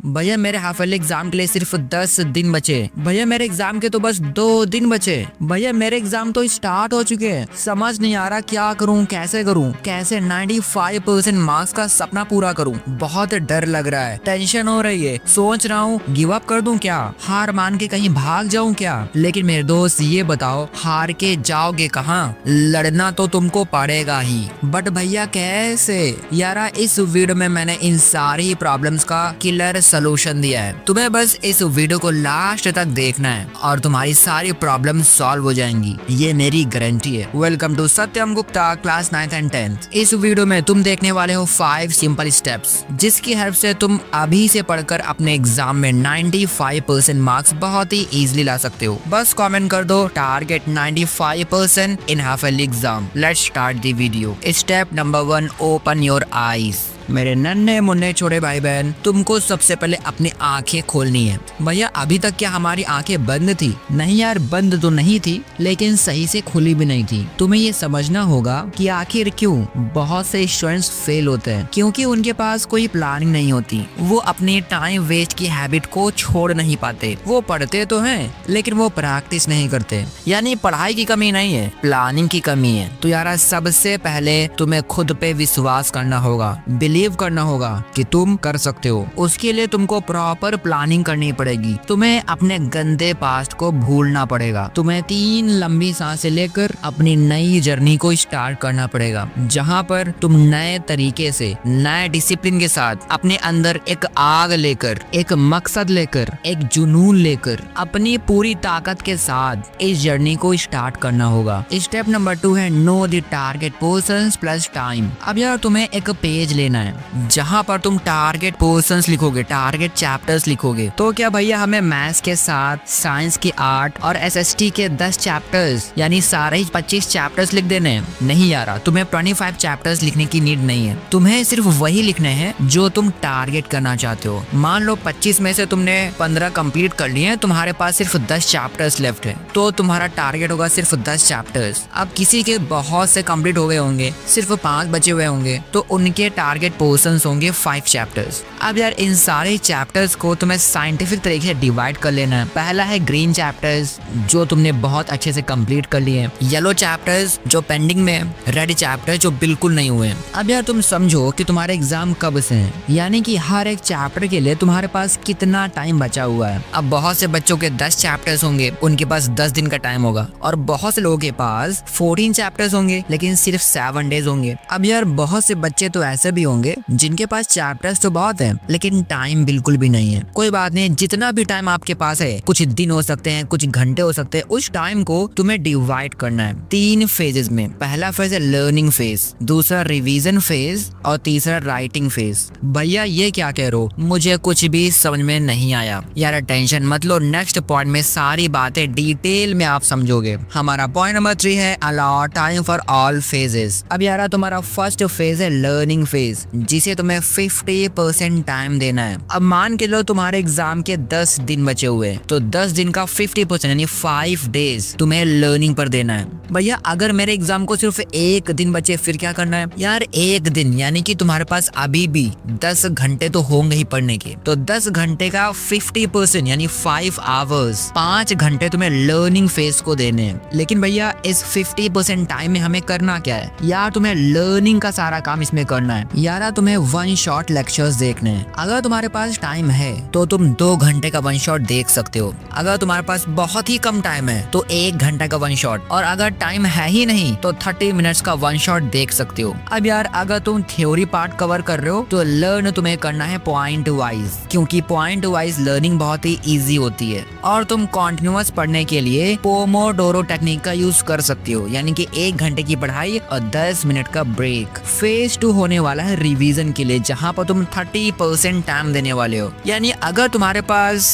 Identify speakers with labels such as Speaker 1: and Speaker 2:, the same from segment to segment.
Speaker 1: भैया मेरे half yearly exam के लिए सिर्फ 10 दिन बचे। भैया मेरे एग्जाम के तो बस 2 दिन बचे। भैया मेरे एग्जाम तो स्टार्ट हो चुके हैं। समझ नहीं आ रहा क्या करूं, कैसे 95% मार्क्स का सपना पूरा करूं। बहुत डर लग रहा है, टेंशन हो रही है। सोच रहा हूँ गिव अप कर दूं क्या, हार मान के कहीं भाग जाऊं क्या। लेकिन मेरे दोस्त ये बताओ, हार के जाओगे कहाँ, लड़ना तो तुमको पड़ेगा ही। बट भैया कैसे यारा। इस वीडियो में मैंने इन सारी प्रॉब्लम्स का किलर सोल्यूशन दिया है। तुम्हें बस इस वीडियो को लास्ट तक देखना है और तुम्हारी सारी प्रॉब्लम सॉल्व हो जाएंगी, ये मेरी गारंटी है। Welcome to Satyam Gupta class 9th and 10th। इस वीडियो में तुम देखने वाले हो 5 सिंपल स्टेप्स, जिसकी हेल्प से तुम अभी से पढ़कर अपने एग्जाम में 95% मार्क्स बहुत ही इजीली ला सकते हो। बस कमेंट कर दो target 95% in half yearly exam. Let's start the video. Step number 1, open your eyes. मेरे नन्हे मुन्ने छोटे भाई बहन, तुमको सबसे पहले अपनी आंखें खोलनी है। भैया अभी तक क्या हमारी आंखें बंद थी? नहीं यार, बंद तो नहीं थी, लेकिन सही से खुली भी नहीं थी। तुम्हें ये समझना होगा कि आखिर क्यों बहुत से स्टूडेंट्स फेल होते हैं, क्योंकि उनके पास कोई प्लानिंग नहीं होती। वो अपनी टाइम वेस्ट की हैबिट को छोड़ नहीं पाते। वो पढ़ते तो हैं लेकिन वो प्रैक्टिस नहीं करते। यानी पढ़ाई की कमी नहीं है, प्लानिंग की कमी है। तो यार सबसे पहले तुम्हें खुद पे विश्वास करना होगा, बिलीव करना होगा कि तुम कर सकते हो। उसके लिए तुमको प्रॉपर प्लानिंग करनी पड़ेगी। तुम्हें अपने गंदे पास्ट को भूलना पड़ेगा। तुम्हें 3 लंबी सांसें लेकर अपनी नई जर्नी को स्टार्ट करना पड़ेगा, जहां पर तुम नए तरीके से, नए डिसिप्लिन के साथ, अपने अंदर एक आग लेकर, एक मकसद लेकर, एक जुनून लेकर, अपनी पूरी ताकत के साथ इस जर्नी को स्टार्ट करना होगा। स्टेप नंबर 2 है know the target portions plus time. अब यार तुम्हें एक पेज लेना है जहां पर तुम टारगेट पोर्शंस लिखोगे, टारगेट चैप्टर्स लिखोगे। तो क्या भैया हमें मैथ्स के साथ साइंस की 8 और एसएसटी के 10 चैप्टर्स यानी सारे 25 चैप्टर्स लिख देने हैं? नहीं यार, तुम्हें 25 चैप्टर्स लिखने की नीड नहीं है। तुम्हें सिर्फ वही लिखने हैं जो तुम टारगेट करना चाहते हो। मान लो 25 में से तुमने 15 कंप्लीट कर लिए हैं, तुम्हारे पास सिर्फ 10 चैप्टर्स लेफ्ट है, तो तुम्हारा टारगेट होगा सिर्फ 10 चैप्टर्स। अब किसी के बहुत से कंप्लीट हो गए होंगे, सिर्फ 5 बचे हुए होंगे, तो उनके टारगेट पोर्शंस होंगे 5 चैप्टर्स। अब यार इन सारे चैप्टर्स को तुम्हें साइंटिफिक तरीके से डिवाइड कर लेना है। पहला है ग्रीन चैप्टर्स जो तुमने बहुत अच्छे से कंप्लीट कर लिए, येलो चैप्टर्स जो पेंडिंग में, रेड चैप्टर्स जो बिल्कुल नहीं हुए। अब यार तुम समझो कि तुम्हारे एग्जाम कब से हैं, यानी कि हर एक चैप्टर के लिए तुम्हारे पास कितना टाइम बचा हुआ है। अब बहुत से बच्चों के 10 चैप्टर्स होंगे, उनके पास 10 दिन का टाइम होगा, और बहुत से लोगों के पास 14 चैप्टर्स होंगे लेकिन सिर्फ 7 डेज होंगे। अब यार बहुत से बच्चे तो ऐसे भी होंगे जिनके पास चैप्टर्स तो बहुत है लेकिन टाइम बिल्कुल भी नहीं है। कोई बात नहीं, जितना भी टाइम आपके पास है, कुछ दिन हो सकते हैं, कुछ घंटे हो सकते हैं, उस टाइम को तुम्हें डिवाइड करना है 3 फेजेस में। पहला फेज है लर्निंग फेज, दूसरा रिवीजन फेज और तीसरा राइटिंग फेज। भैया ये क्या कह रहे हो, मुझे कुछ भी समझ में नहीं आया। यार टेंशन मत लो, नेक्स्ट पॉइंट में सारी बातें डिटेल में आप समझोगे। हमारा पॉइंट नंबर 3 है allot time for all phases. अब यार तुम्हारा फर्स्ट फेज है लर्निंग फेज, जिसे तुम्हें 50% टाइम देना है। अब मान के लो तुम्हारे एग्जाम के 10 दिन बचे हुए, तो 10 दिन का 50% यानी 5 डेज तुम्हें लर्निंग पर देना है। भैया अगर मेरे एग्जाम को सिर्फ 1 दिन बचे फिर क्या करना है? यार 1 दिन यानी कि तुम्हारे पास अभी भी 10 घंटे तो होंगे ही पढ़ने के, तो 10 घंटे का 50% यानी 5 आवर्स, 5 घंटे तुम्हें लर्निंग फेज को देने हैं। लेकिन भैया इस 50% टाइम में हमें करना क्या है? यार तुम्हें लर्निंग का सारा काम इसमें करना है। यार तुम्हें 1 शॉट लेक्चर्स देखने हैं। अगर तुम्हारे पास टाइम है तो तुम 2 घंटे का 1 शॉट देख सकते हो। अगर तुम्हारे पास बहुत ही कम टाइम है तो 1 घंटा का 1 शॉट, और अगर टाइम है ही नहीं तो 30 मिनट्स का 1 शॉट देख सकते हो। अब यार अगर तुम थ्योरी पार्ट कवर कर रहे हो तो लर्न तुम्हें करना है पॉइंट वाइज, क्योंकि पॉइंट वाइज लर्निंग बहुत ही इजी होती है। और तुम कॉन्टिन्यूअस पढ़ने के लिए पोमोडोरो टेक्निक का यूज कर सकते हो, यानी कि 1 घंटे की पढ़ाई और 10 मिनट का ब्रेक। फेज 2 होने वाला है रिवीजन के लिए, जहां पर तुम 30% टाइम देने वाले हो। यानी अगर तुम्हारे पास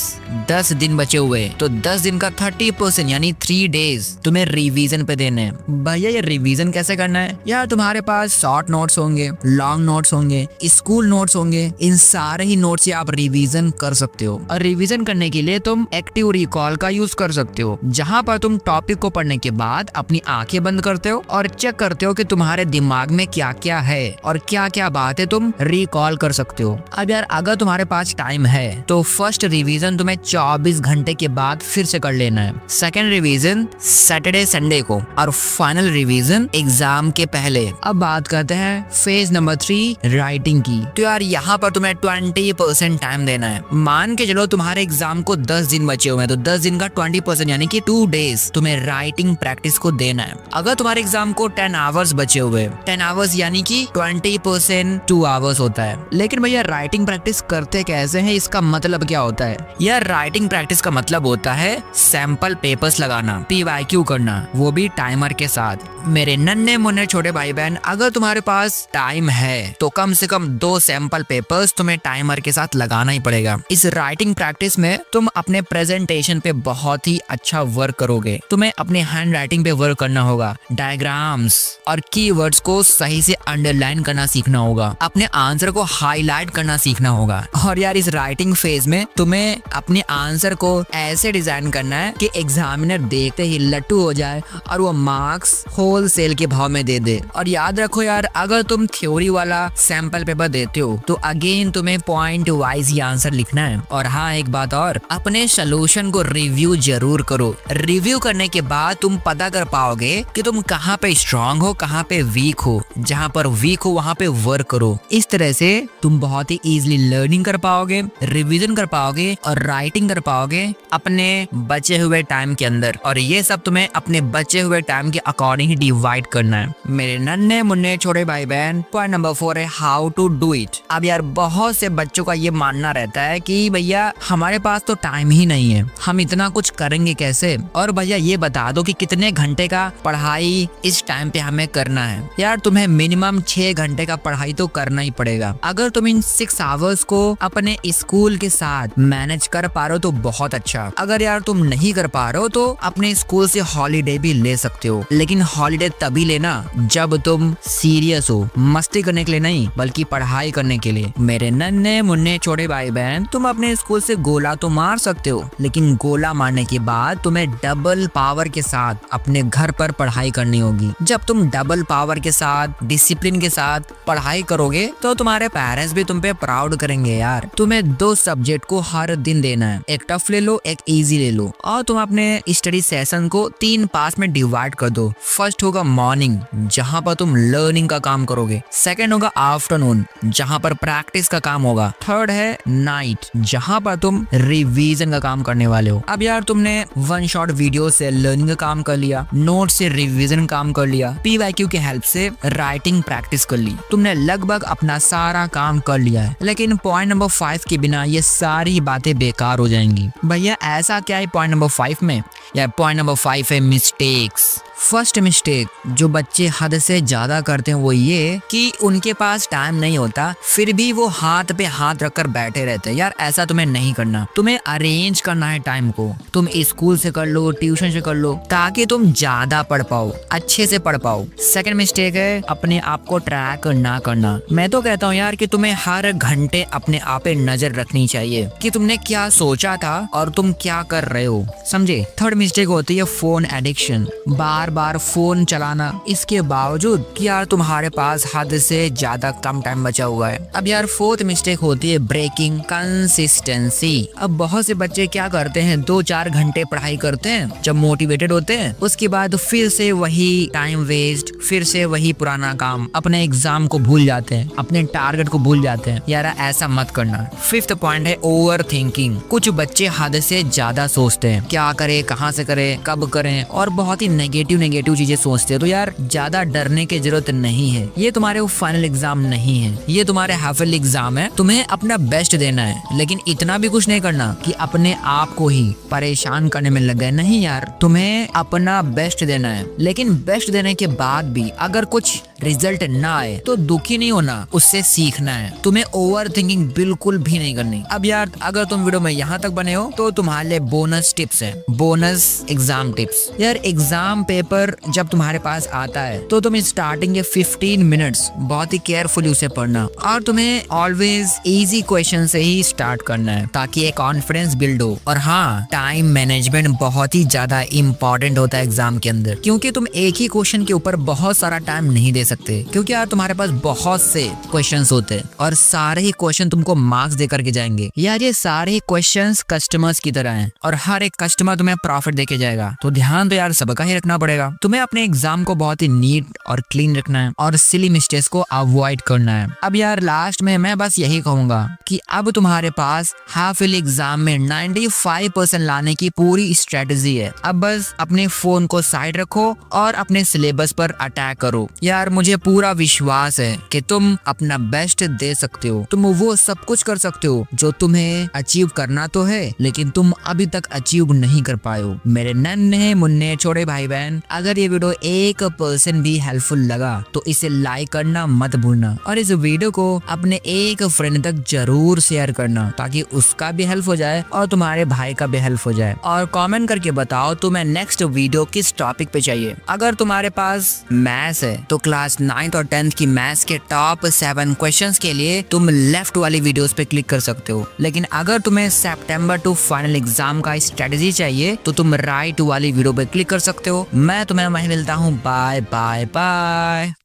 Speaker 1: 10 दिन बचे हुए तो 10 दिन का 30% यानी 3 डेज तुम्हें रिवीजन पे देने हैं। भैया ये रिवीजन कैसे करना है? यार तुम्हारे पास शॉर्ट नोट्स होंगे, लॉन्ग नोट्स होंगे, स्कूल नोट्स होंगे, इन सारे ही नोट्स से आप रिवीजन कर सकते हो। और रिवीजन करने के लिए तुम एक्टिव रिकॉल का यूज कर सकते हो, जहां पर तुम टॉपिक को पढ़ने के बाद अपनी आंखें बंद करते हो और चेक करते हो कि तुम्हारे दिमाग में क्या क्या है और क्या क्या बातें तुम रिकॉल कर सकते हो। अब यार अगर तुम्हारे पास टाइम है तो फर्स्ट रिवीजन तुम्हें 24 घंटे के बाद फिर से कर लेना है, सेकेंड रिवीजन सैटरडे संडे को, और फाइनल रिवीजन एग्जाम के पहले। अब बात करते हैं फेज नंबर 3 राइटिंग की। तो यार यहाँ पर तुम्हें 20% टाइम देना है। मान के चलो तुम्हारे एग्जाम को 10 दिन बचे हुए हैं, तो 10 दिन का 20% यानी कि 2 डेज तुम्हें राइटिंग प्रैक्टिस को देना है। अगर तुम्हारे एग्जाम को 10 आवर्स बचे हुए, 10 आवर्स यानी कि 20% 2 आवर्स होता है। लेकिन भैया राइटिंग प्रैक्टिस करते कैसे हैं, इसका मतलब क्या होता है? यार राइटिंग प्रैक्टिस का मतलब होता है सैंपल पेपर्स लगाना, PYQ करना, वो भी टाइमर के साथ। मेरे नन्हे मुन्ने छोटे भाई बहन, अगर तुम्हारे पास टाइम है तो कम से कम 2 सैंपल पेपर्स तुम्हें टाइमर के साथ लगाना ही पड़ेगा। इस राइटिंग प्रैक्टिस में तुम अपने प्रेजेंटेशन पे बहुत ही अच्छा वर्क करोगे। तुम्हें अपने हैंड राइटिंग पे वर्क करना होगा, डायग्राम्स और कीवर्ड्स को सही से अंडरलाइन करना सीखना होगा, अपने आंसर को हाईलाइट करना सीखना होगा। और यार इस राइटिंग फेज में तुम्हें अपने आंसर को ऐसे डिजाइन करना है कि एग्जामिनर देखते ही लट्टू हो जाए और वो मार्क्स होलसेल के भाव में दे दे। और याद रखो यार, अगर तुम थ्योरी वाला सैंपल पेपर देते हो तो अगेन तुम्हें पॉइंट वाइज ही आंसर लिखना है। और हाँ एक बात और, अपने सोल्यूशन को रिव्यू जरूर करो। रिव्यू करने के बाद तुम पता कर पाओगे कि तुम कहाँ पे स्ट्रांग हो, कहाँ पे वीक हो। जहाँ पर वीक हो वहाँ पे वर्क करो। इस तरह से तुम बहुत ही इजीली लर्निंग कर पाओगे, रिवीजन कर पाओगे और राइटिंग कर पाओगे अपने बचे हुए टाइम के अंदर। और ये सब तुम्हें अपने बचे हुए टाइम के अकॉर्डिंग ही डिवाइड करना है। मेरे नन्हे मुन्ने छोटे भाई बहन, पॉइंट नंबर 4 है हाउ टू डू इट। अब यार बहुत से बच्चों का ये मानना रहता है कि भैया हमारे पास तो टाइम ही नहीं है, हम इतना कुछ करेंगे कैसे। और भैया ये बता दो कि कितने घंटे का पढ़ाई इस टाइम पे हमें करना है। यार तुम्हें मिनिमम 6 घंटे का पढ़ाई तो करना ही पड़ेगा। अगर तुम इन 6 आवर्स को अपने स्कूल के साथ मैनेज कर पा रहे हो तो बहुत अच्छा। अगर यार तुम नहीं कर पा रहे हो तो अपने स्कूल से हॉलीडे भी ले सकते हो, लेकिन हॉलीडे तभी लेना जब तुम सीरियस हो, मस्ती करने के लिए नहीं बल्कि पढ़ाई करने के लिए। मेरे नन्हे मुन्ने छोटे भाई बहन, तुम अपने स्कूल से गोला तो मार सकते हो, लेकिन गोला मारने के बाद तुम्हें डबल पावर के साथ अपने घर पर पढ़ाई करनी होगी। जब तुम डबल पावर के साथ डिसिप्लिन के साथ पढ़ाई करोगे तो तुम्हारे पेरेंट्स भी तुम पे प्राउड करेंगे। यार तुम्हें 2 सब्जेक्ट को हर दिन देना है, एक टफ ले लो एक इजी ले लो। और तुम अपने स्टडी सेशन को 3 पार्ट में डिवाइड कर दो। फर्स्ट होगा मॉर्निंग, जहाँ पर तुम लर्निंग का काम करोगे। सेकंड होगा आफ्टरनून, जहाँ पर प्रैक्टिस का काम होगा। थर्ड है नाइट, जहाँ पर तुम रिवीजन का काम करने वाले हो। अब यार तुमने 1 शॉट वीडियो से लर्निंग का काम कर लिया, नोट से रिवीजन काम कर लिया, PYQ के हेल्प से राइटिंग प्रैक्टिस कर ली, तुमने लगभग अपना सारा काम कर लिया है। लेकिन पॉइंट नंबर 5 के बिना ये सारी बातें बेकार हो जाएंगी। भैया ऐसा क्या है पॉइंट नंबर 5 में? या पॉइंट नंबर 5 है मिस्टेक्स। फर्स्ट मिस्टेक जो बच्चे हद से ज्यादा करते हैं वो ये कि उनके पास टाइम नहीं होता फिर भी वो हाथ पे हाथ रखकर बैठे रहते हैं। यार ऐसा तुम्हें नहीं करना, तुम्हें अरेंज करना है टाइम को। तुम स्कूल से कर लो, ट्यूशन से कर लो, ताकि तुम ज्यादा पढ़ पाओ, अच्छे से पढ़ पाओ। सेकंड मिस्टेक है अपने आप को ट्रैक ना करना। मैं तो कहता हूँ यार कि तुम्हें हर घंटे अपने आप पे नजर रखनी चाहिए कि तुमने क्या सोचा था और तुम क्या कर रहे हो, समझे। थर्ड मिस्टेक होती है फोन एडिक्शन, बार बार फोन चलाना, इसके बावजूद कि यार तुम्हारे पास हद से ज्यादा कम टाइम बचा हुआ है। अब यार फोर्थ मिस्टेक होती है ब्रेकिंग कंसिस्टेंसी। अब बहुत से बच्चे क्या करते हैं, 2-4 घंटे पढ़ाई करते हैं जब मोटिवेटेड होते हैं, उसके बाद फिर से वही टाइम वेस्ट, फिर से वही पुराना काम, अपने एग्जाम को भूल जाते हैं, अपने टारगेट को भूल जाते हैं। यार ऐसा मत करना। फिफ्थ पॉइंट है ओवर थिंकिंग। कुछ बच्चे हद से ज्यादा सोचते हैं, क्या करे, कहाँ से करे, कब करें, और बहुत ही नेगेटिव चीजें सोचते हैं। तो यार ज्यादा डरने की जरूरत नहीं है। ये तुम्हारे वो फाइनल एग्जाम नहीं है, ये तुम्हारे हाफिल एग्जाम है। तुम्हें अपना बेस्ट देना है, लेकिन इतना भी कुछ नहीं करना कि अपने आप को ही परेशान करने में लग गए। नहीं यार, तुम्हें अपना बेस्ट देना है, लेकिन बेस्ट देने के बाद भी अगर कुछ रिजल्ट ना आए तो दुखी नहीं होना, उससे सीखना है। तुम्हें ओवर थिंकिंग बिल्कुल भी नहीं करनी। अब यार अगर तुम वीडियो में यहाँ तक बने हो तो तुम्हारे लिए बोनस टिप्स है, बोनस एग्जाम टिप्स। यार एग्जाम पेपर जब तुम्हारे पास आता है तो तुम स्टार्टिंग के 15 मिनट्स बहुत ही केयरफुली उसे पढ़ना, और तुम्हें ऑलवेज इजी क्वेश्चन से ही स्टार्ट करना है ताकि एक कॉन्फिडेंस बिल्ड हो। और हाँ, टाइम मैनेजमेंट बहुत ही ज्यादा इंपॉर्टेंट होता है एग्जाम के अंदर, क्योंकि तुम एक ही क्वेश्चन के ऊपर बहुत सारा टाइम नहीं दे सकते, क्योंकि यार तुम्हारे पास बहुत से क्वेश्चंस होते हैं और सारे ही क्वेश्चन तुमको मार्क्स दे करके जाएंगे। यार ये सारे ही क्वेश्चंस कस्टमर्स की तरह हैं और हर एक कस्टमर तुम्हें प्रॉफिट देके जाएगा, तो ध्यान तो यार सबका ही रखना पड़ेगा। तुम्हें अपने एग्जाम को बहुत ही नीट और क्लीन रखना है और सिली मिस्टेक्स को अवॉइड करना है। अब यार लास्ट में मैं बस यही कहूंगा कि अब तुम्हारे पास हाफ ईयरली एग्जाम में 95% लाने की पूरी स्ट्रेटेजी है। अब बस अपने फोन को साइड रखो और अपने सिलेबस पर अटैक करो। यार मुझे पूरा विश्वास है कि तुम अपना बेस्ट दे सकते हो, तुम वो सब कुछ कर सकते हो जो तुम्हें अचीव करना तो है, लेकिन तुम अभी तक अचीव नहीं कर पाए हो। मेरे नन्हे मुन्ने छोटे भाई बहन, अगर ये वीडियो 1% भी हेल्पफुल लगा तो इसे लाइक करना मत भूलना और इस वीडियो को अपने एक फ्रेंड तक जरूर शेयर करना ताकि उसका भी हेल्प हो जाए और तुम्हारे भाई का भी हेल्प हो जाए। और कमेंट करके बताओ तुम्हें नेक्स्ट वीडियो किस टॉपिक पे चाहिए। अगर तुम्हारे पास मैथ्स है तो क्लास 9th और 10th की मैथ्स के टॉप 7 क्वेश्चंस के लिए तुम लेफ्ट वाली वीडियोस पे क्लिक कर सकते हो, लेकिन अगर तुम्हें सितंबर टू फाइनल एग्जाम का स्ट्रेटेजी चाहिए तो तुम राइट वाली वीडियो पे क्लिक कर सकते हो। मैं तुम्हें वहीं मिलता हूँ। Bye bye bye.